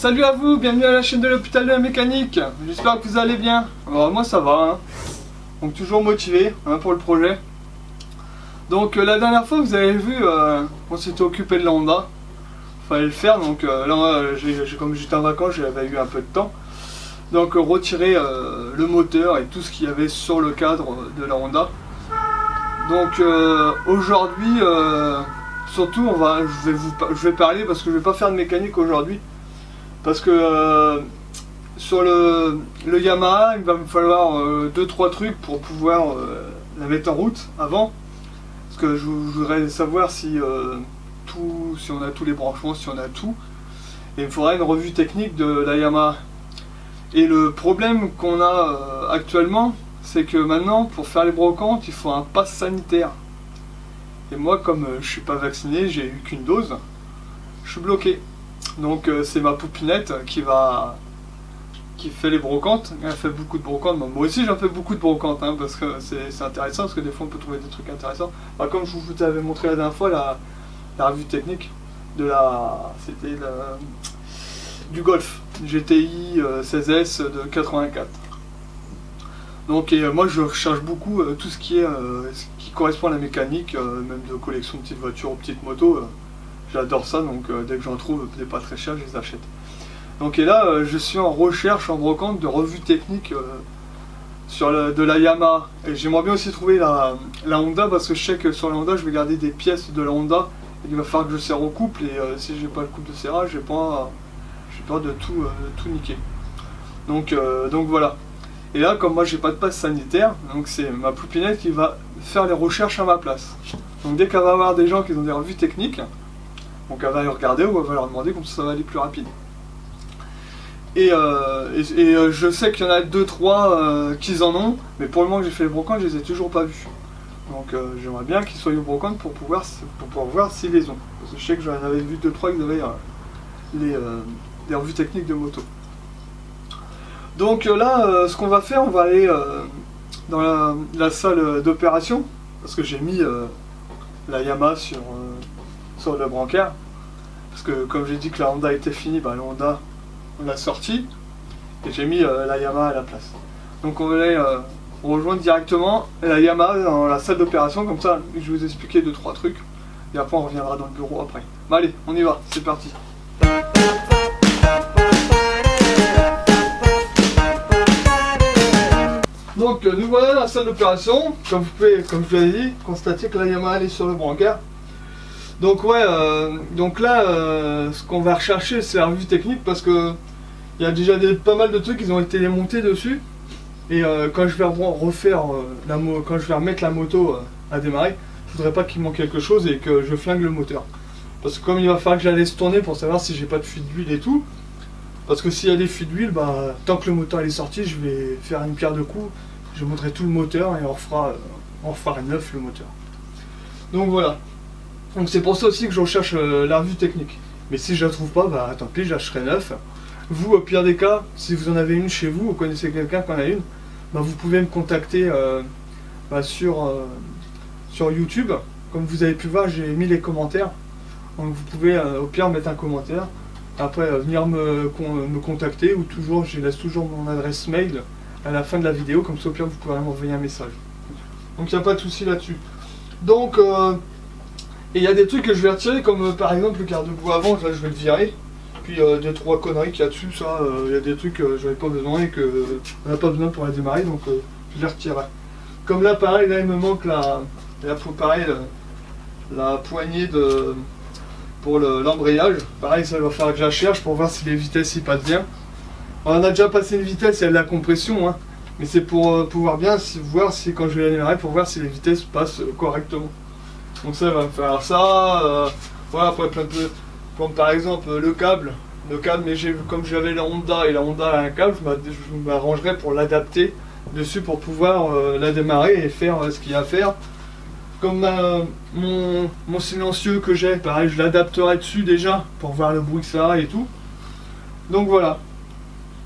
Salut à vous, bienvenue à la chaîne de l'hôpital de la mécanique. J'espère que vous allez bien. Alors, moi ça va, hein. Donc toujours motivé hein, pour le projet. Donc la dernière fois vous avez vu, on s'était occupé de la Honda. Fallait le faire, donc là comme j'étais en vacances j'avais eu un peu de temps. Donc retirer le moteur et tout ce qu'il y avait sur le cadre de la Honda. Donc aujourd'hui surtout je vais parler parce que je vais pas faire de mécanique aujourd'hui. Parce que sur le Yamaha, il va me falloir 2-3 trucs pour pouvoir la mettre en route avant. Parce que je voudrais savoir si, si on a tous les branchements, si on a tout. Et il me faudra une revue technique de la Yamaha. Et le problème qu'on a actuellement, c'est que maintenant, pour faire les brocantes, il faut un pass sanitaire. Et moi, comme je suis pas vacciné, j'ai eu qu'une dose, je suis bloqué. Donc c'est ma poupinette qui fait les brocantes. Elle fait beaucoup de brocantes. Moi aussi j'en fais beaucoup de brocantes hein, parce que c'est intéressant, parce que des fois on peut trouver des trucs intéressants. Enfin, comme je vous avais montré la dernière fois la revue technique de du Golf GTI 16S de 84. Donc moi je recherche beaucoup tout ce qui correspond à la mécanique, même de collection de petites voitures ou petites motos. J'adore ça, donc dès que j'en trouve des pas très chers, je les achète. Donc et là, je suis en recherche, en brocante de revues techniques de la Yamaha. Et j'aimerais bien aussi trouver la Honda, parce que je sais que sur la Honda, je vais garder des pièces de la Honda. Et il va falloir que je serre au couple, et si j'ai pas le couple de serrage, j'ai peur de tout niquer. Donc voilà. Et là, comme moi j'ai pas de passe sanitaire, donc c'est ma poupinette qui va faire les recherches à ma place. Donc dès qu'elle va avoir des gens qui ont des revues techniques, donc elle va les regarder ou elle va leur demander, comme ça va aller plus rapide. Et je sais qu'il y en a 2-3 qui en ont, mais pour le moment que j'ai fait les brocantes, je les ai toujours pas vus. Donc j'aimerais bien qu'ils soient aux brocantes pour pouvoir voir s'ils les ont. Parce que je sais que j'en avais vu 2-3 qui avaient les revues techniques de moto. Donc là, ce qu'on va faire, on va aller dans la salle d'opération, parce que j'ai mis la Yamaha sur le brancard, parce que comme j'ai dit que la Honda était finie, la Honda on l'a sortie et j'ai mis la Yamaha à la place. Donc on va aller rejoindre directement la Yamaha dans la salle d'opération, comme ça je vais vous expliquer 2-3 trucs et après on reviendra dans le bureau après. Bon, allez, on y va, c'est parti. Donc nous voilà dans la salle d'opération. Comme je vous l'ai dit, constater que la Yamaha est sur le brancard. Donc ouais, donc là, ce qu'on va rechercher, c'est la revue technique, parce que il y a déjà pas mal de trucs qui ont été montés dessus. Et quand je vais quand je vais remettre la moto à démarrer, je voudrais pas qu'il manque quelque chose et que je flingue le moteur. Parce que comme il va falloir que je la laisse tourner pour savoir si j'ai pas de fuite d'huile et tout. Parce que s'il y a des fuites d'huile, tant que le moteur est sorti, je vais faire une pierre de coups. Je montrerai tout le moteur et on refera neuf le moteur. Donc voilà. Donc c'est pour ça aussi que je recherche la revue technique. Mais si je la trouve pas, tant pis, j'achèterai neuf. Vous, au pire des cas, si vous en avez une chez vous, ou connaissez quelqu'un qui en a une, vous pouvez me contacter sur YouTube. Comme vous avez pu voir, j'ai mis les commentaires. Donc vous pouvez au pire mettre un commentaire. Après venir me contacter, ou je laisse toujours mon adresse mail à la fin de la vidéo. Comme ça au pire vous pouvez m'envoyer un message. Donc il n'y a pas de souci là-dessus. Donc et il y a des trucs que je vais retirer, comme par exemple le garde-boue avant, là je vais le virer. Puis 2-3 conneries qu'il y a dessus, ça, il y a des trucs que j'avais pas besoin et que on n'a pas besoin pour la démarrer, donc je les retirerai. Comme là, pareil, là il me manque la poignée pour l'embrayage. Pareil, ça va falloir que je la cherche pour voir si les vitesses y passent bien. On a déjà passé une vitesse, il y a de la compression, hein, mais c'est pour pouvoir bien voir si quand je vais la démarrer, pour voir si les vitesses passent correctement. Donc ça va me faire ça, voilà, après plein de... Comme par exemple le câble, mais comme j'avais la Honda et la Honda a un câble, je m'arrangerai pour l'adapter dessus pour pouvoir la démarrer et faire ce qu'il y a à faire. Comme mon silencieux que j'ai, pareil, je l'adapterai dessus déjà pour voir le bruit que ça a et tout. Donc voilà.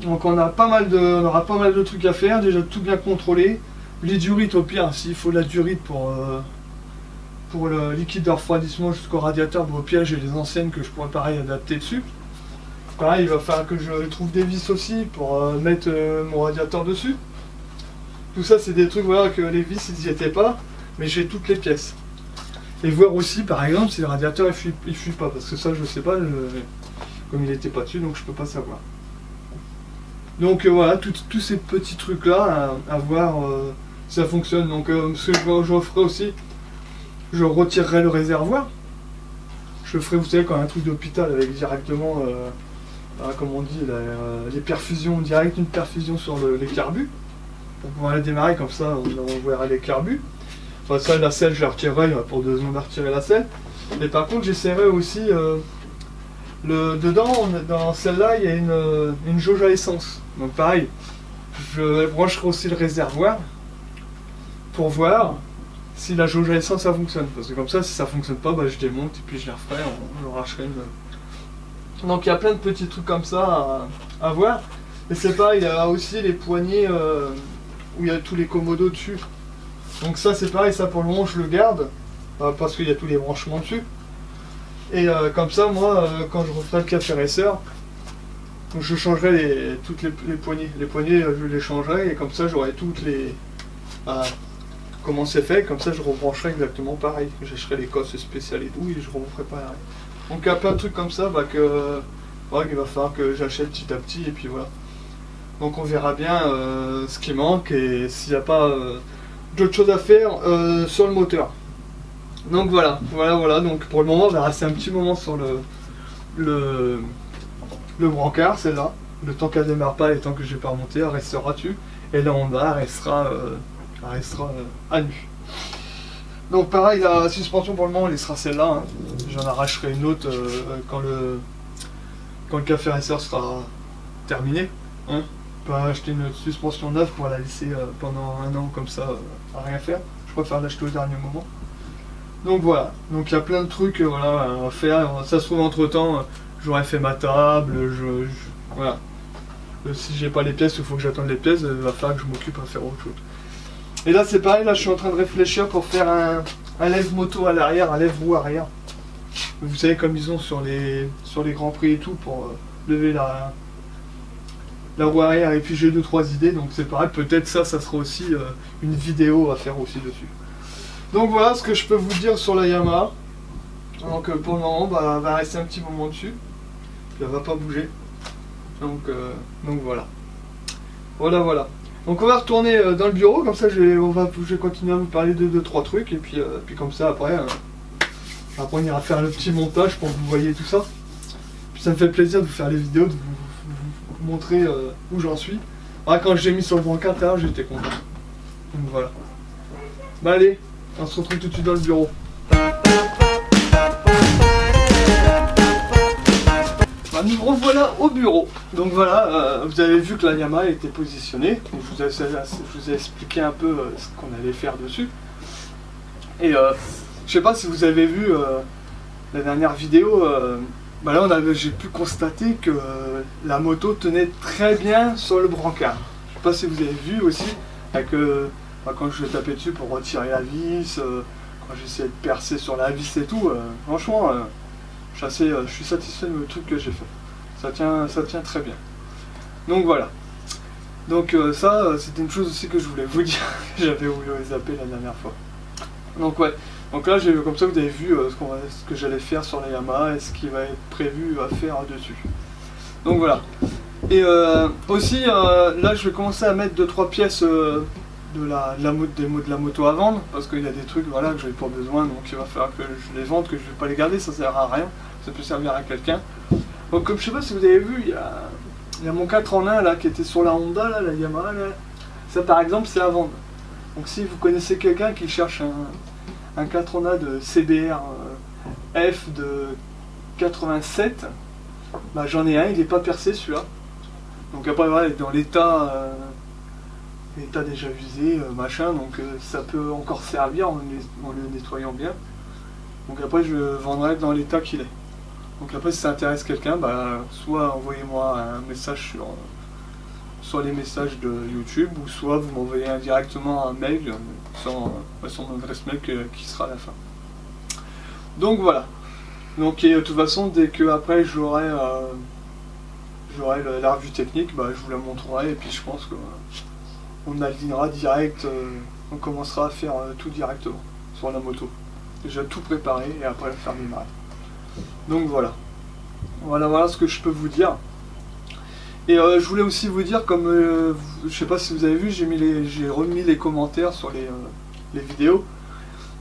Donc on aura pas mal de trucs à faire, déjà tout bien contrôler. Les durites au pire, s'il faut de la durite pour le liquide de refroidissement jusqu'au radiateur, au pire j'ai les anciennes que je pourrais pareil adapter dessus. pareil, il va falloir que je trouve des vis aussi pour mettre mon radiateur dessus. Tout ça, c'est des trucs, voilà, que les vis, ils n'y étaient pas, mais j'ai toutes les pièces. Et voir aussi, par exemple, si le radiateur il fuit pas, parce que ça, je sais pas, comme il n'était pas dessus, donc je peux pas savoir. Donc voilà, tous ces petits trucs-là, à voir si ça fonctionne. Donc ce que je ferai aussi, je retirerai le réservoir. Je ferai, vous savez, quand un truc d'hôpital avec directement, comme on dit, les perfusions, direct une perfusion sur les carbus, pour pouvoir la démarrer, comme ça on verra les carbus. Enfin ça, la selle, je la retirerai, il y aura pas besoin de retirer la selle. Mais par contre, j'essaierai aussi, dedans, dans celle-là, il y a une jauge à essence. Donc pareil, je brancherai aussi le réservoir pour voir si la jauge à essence ça fonctionne. Parce que comme ça, si ça fonctionne pas, bah, je démonte et puis je la referai, on arracherai une... Donc il y a plein de petits trucs comme ça à voir. Et c'est pareil, il y a aussi les poignées où il y a tous les commodos dessus. Donc ça c'est pareil, ça pour le moment je le garde, parce qu'il y a tous les branchements dessus. Et comme ça, moi, quand je referai le café racer, je changerai toutes les poignées. Les poignées, je les changerai et comme ça, j'aurai toutes les... comment c'est fait, comme ça, je rebrancherai exactement pareil. J'achèterai les cosses spéciales et tout et je referai pareil. Donc il y a plein de trucs comme ça qu'il va falloir que j'achète petit à petit et puis voilà. Donc on verra bien ce qui manque et s'il n'y a pas d'autres choses à faire sur le moteur. Donc voilà, donc pour le moment on va rester un petit moment sur le brancard, celle-là. Le temps qu'elle démarre pas et tant que je vais pas remonter, elle restera dessus. Et là en bas, elle restera à nu. Donc pareil, la suspension pour le moment elle sera celle-là. Hein. J'en arracherai une autre quand le café racer sera terminé. Hein. Je peux acheter une suspension neuve pour la laisser pendant un an comme ça à rien faire. Je préfère l'acheter au dernier moment. Donc voilà, donc il y a plein de trucs voilà, à faire. Ça se trouve entre temps, j'aurais fait ma table, voilà. Si j'ai pas les pièces, il faut que j'attende les pièces, il va falloir que je m'occupe à faire autre chose. Et là c'est pareil, là je suis en train de réfléchir pour faire un lève-moto à l'arrière, un lève-roue arrière. Vous savez comme ils ont sur les grands prix et tout pour lever la roue arrière, et puis j'ai 2-3 idées, donc c'est pareil, peut-être ça sera aussi une vidéo à faire aussi dessus. Donc voilà ce que je peux vous dire sur la Yamaha. Donc pour le moment, elle va rester un petit moment dessus. Puis elle va pas bouger. Donc voilà. Voilà. Donc on va retourner dans le bureau, comme ça je vais continuer à vous parler de 2-3 trucs. Et puis comme ça après on ira faire le petit montage pour que vous voyez tout ça. Puis ça me fait plaisir de vous faire les vidéos, de vous montrer où j'en suis. Quand j'ai mis sur le brancard, j'étais content. Donc voilà. Bah allez, on se retrouve tout de suite dans le bureau. Nous revoilà au bureau. Donc voilà, vous avez vu que la Yamaha était positionnée. Je vous ai expliqué un peu ce qu'on allait faire dessus. Et je sais pas si vous avez vu la dernière vidéo. Là j'ai pu constater que la moto tenait très bien sur le brancard. Je sais pas si vous avez vu aussi avec quand je tapais dessus pour retirer la vis, quand j'essayais de percer sur la vis et tout, franchement, je suis satisfait du truc que j'ai fait. Ça tient très bien. Donc voilà. Donc ça, c'était une chose aussi que je voulais vous dire, que j'avais oublié les zapper la dernière fois. Donc ouais. Donc là, comme ça, vous avez vu ce que j'allais faire sur la Yamaha et ce qui va être prévu à faire dessus. Donc voilà. Et aussi, là, je vais commencer à mettre 2-3 pièces de la moto à vendre, parce qu'il y a des trucs voilà, que j'avais pas besoin, donc il va falloir que je les vende, que je vais pas les garder, ça sert à rien, ça peut servir à quelqu'un. Donc comme je sais pas si vous avez vu, il y a mon 4 en 1 là qui était sur la Honda, là, la Yamaha, là. Ça par exemple c'est à vendre. Donc si vous connaissez quelqu'un qui cherche un 4 en 1 de CBR F de 87, bah, j'en ai un, il est pas percé celui-là. Donc après voilà, il est dans l'état déjà usé, machin, donc ça peut encore servir en le nettoyant bien. Donc après je le vendrai dans l'état qu'il est. Donc après si ça intéresse quelqu'un, bah, soit envoyez-moi un message sur les messages de YouTube, ou soit vous m'envoyez directement un mail sur mon adresse mail qui sera à la fin. Donc voilà. Donc et de toute façon dès que après j'aurai j'aurai la revue technique, bah, je vous la montrerai et puis je pense qu'on alignera direct, on commencera à faire tout directement sur la moto. Déjà tout préparé et après faire démarrer. Donc voilà. Voilà ce que je peux vous dire. Et je voulais aussi vous dire, comme je sais pas si vous avez vu, j'ai remis les commentaires sur les vidéos.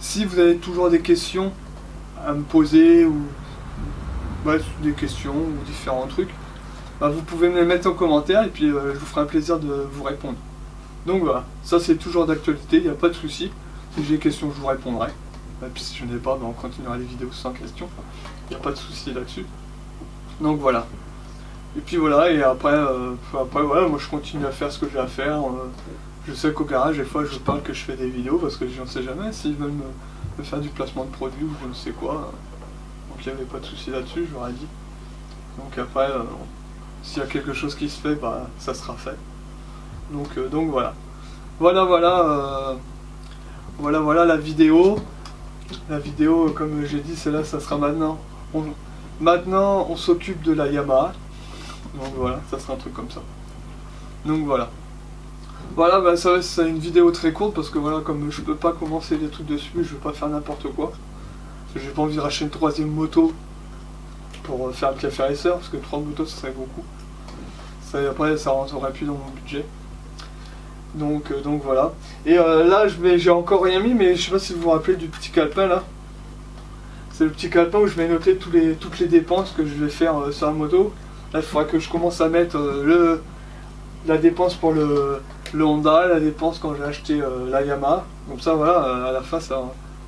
Si vous avez toujours des questions à me poser ou des questions ou différents trucs, bah, vous pouvez me les mettre en commentaire et puis je vous ferai un plaisir de vous répondre. Donc voilà, ça c'est toujours d'actualité, il n'y a pas de souci. Si j'ai des questions, je vous répondrai. Et puis si je n'ai pas, bah, on continuera les vidéos sans questions. Il n'y a pas de souci là-dessus. Donc voilà. Et puis voilà, et après voilà, moi je continue à faire ce que j'ai à faire. Je sais qu'au garage, des fois je parle que je fais des vidéos parce que je ne sais jamais s'ils veulent me faire du placement de produit ou je ne sais quoi. Donc il n'y avait pas de souci là-dessus, je leur ai dit. Donc après, s'il y a quelque chose qui se fait, bah ça sera fait. Donc voilà. Voilà la vidéo. La vidéo, comme j'ai dit, celle-là, ça sera maintenant. Maintenant, on s'occupe de la Yamaha. Donc voilà, ça sera un truc comme ça. Donc voilà. Voilà, bah, ça c'est une vidéo très courte parce que voilà, comme je peux pas commencer les trucs dessus, je vais pas faire n'importe quoi. Parce que j'ai pas envie de racheter une troisième moto pour faire le café racer, parce que 3 motos ça serait beaucoup. Ça, après ça rentrerait plus dans mon budget. Donc voilà. Et là j'ai encore rien mis, mais je sais pas si vous vous rappelez du petit calepin là. C'est le petit calepin où je vais noter toutes les dépenses que je vais faire sur la moto. Là il faudra que je commence à mettre la dépense pour le Honda, la dépense quand j'ai acheté la Yamaha. Comme ça voilà, à la fin ça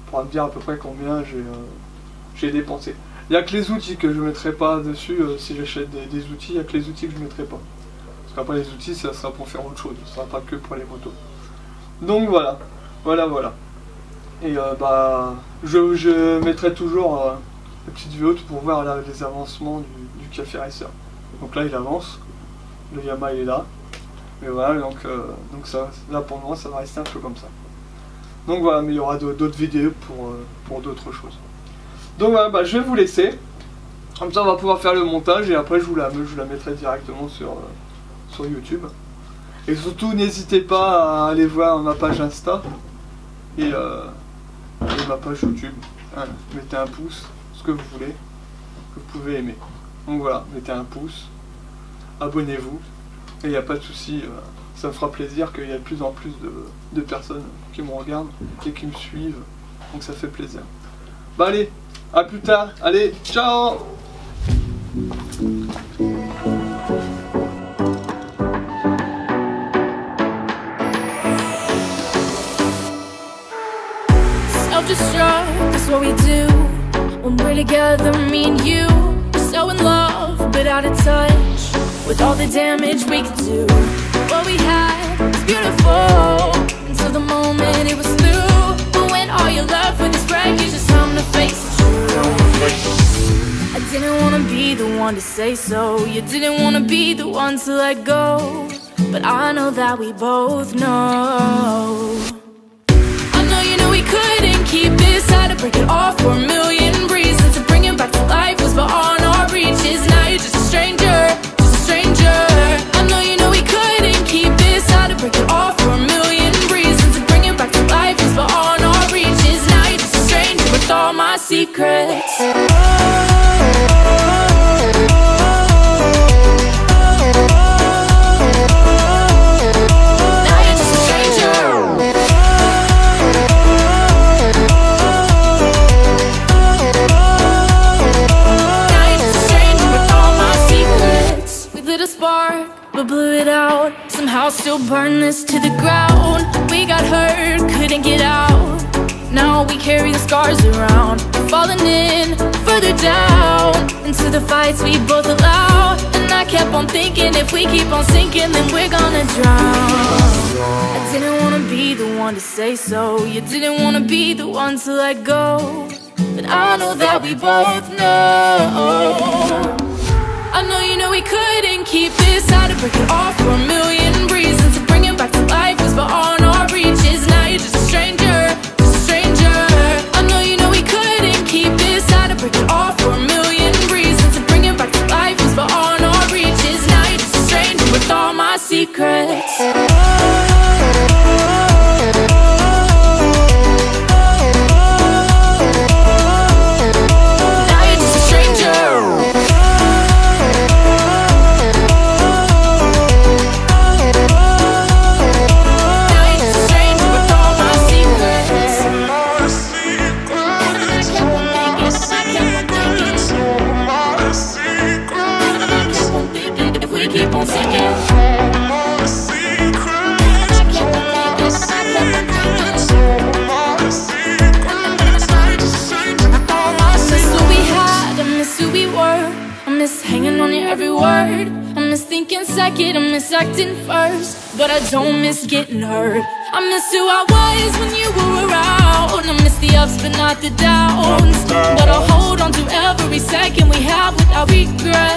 pourra me dire à peu près combien j'ai dépensé. Il n'y a que les outils que je ne mettrai pas dessus. Si j'achète des outils, il n'y a que les outils que je ne mettrai pas. Parce qu'après les outils ça sera pour faire autre chose, ce sera pas que pour les motos. Donc voilà. Et bah je mettrai toujours la petite vidéo pour voir les avancements du café racer. Donc là il avance, le Yamaha il est là. Mais voilà, donc ça, là pour moi ça va rester un peu comme ça. Donc voilà, mais il y aura d'autres vidéos pour d'autres choses. Donc voilà, bah, je vais vous laisser. Comme ça on va pouvoir faire le montage et après je la mettrai directement sur YouTube. Et surtout n'hésitez pas à aller voir ma page Insta et ma page YouTube. Hein, mettez un pouce, ce que vous voulez, que vous pouvez aimer. Donc voilà, mettez un pouce, abonnez-vous. Et il n'y a pas de souci, ça me fera plaisir qu'il y ait de plus en plus de personnes qui me regardent et qui me suivent. Donc ça fait plaisir. Bah allez, à plus tard. Allez, ciao! Self-destruct is what we do when we're together, me and you. We're so in love, but out of touch with all the damage we could do. What we had was beautiful until the moment it was through. But when all you're left with is wreckage, it's time to face the truth. I didn't wanna be the one to say so. You didn't wanna be the one to let go. But I know that we both know. I know you knew we couldn't keep this. Had to break it off for a million reasons. To bring it back to life was beyond our reaches. Now you're just a stranger. I know you know we couldn't keep this. Had to break it off for a million reasons. To bring it back to life was beyond our reaches. Now you're just a stranger with all my secrets. But blew it out, somehow still burn this to the ground. We got hurt, couldn't get out. Now we carry the scars around. Falling in, further down into the fights we both allow. And I kept on thinking, if we keep on sinking, then we're gonna drown. I didn't wanna be the one to say so. You didn't wanna be the one to let go. But I know that we both know. I know you know we couldn't keep this. Had to break it off for a million reasons. To bring it back to life was beyond our reaches. Now you're just a stranger, just a stranger. I know you know we couldn't keep this. Had to break it off for a million reasons. To bring it back to life was beyond our reaches. Now secrets. Now you're just a stranger. Now you're just a stranger with all my secrets. If we keep on seeking, I miss hanging on your every word. I miss thinking second, I miss acting first, but I don't miss getting hurt. I miss who I was when you were around. I miss the ups but not the downs, but I'll hold on to every second we have without regret.